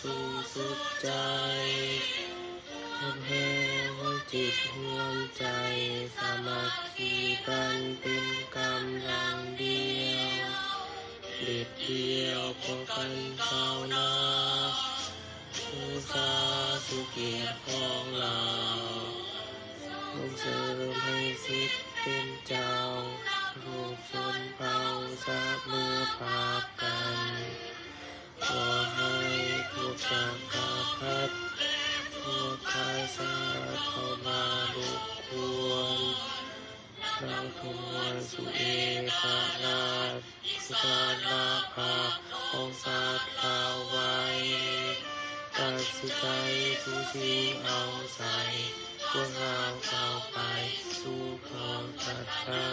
สู่สุดใจรวมแห่หัวจิตรวมใจสามัคคีกันเป็นกำลังเดียวเด็ดเดียวพอกันภาวนาสู่สาสุเกียรติของเราส่งเสริมให้สิทธิ์เป็นเจ้ารูปชนเผ่าจับมือพากันขอให้พวกจักรพรรดิพวกข้าศึกเข้ามาลุกควนเราทวนสู่เอกราชสุการลาภาพของศาสตร์เราไว้ตัดสินใจสู่สิ่งเอาใส่พวกเราเข้าไปสู่ขอตัดตา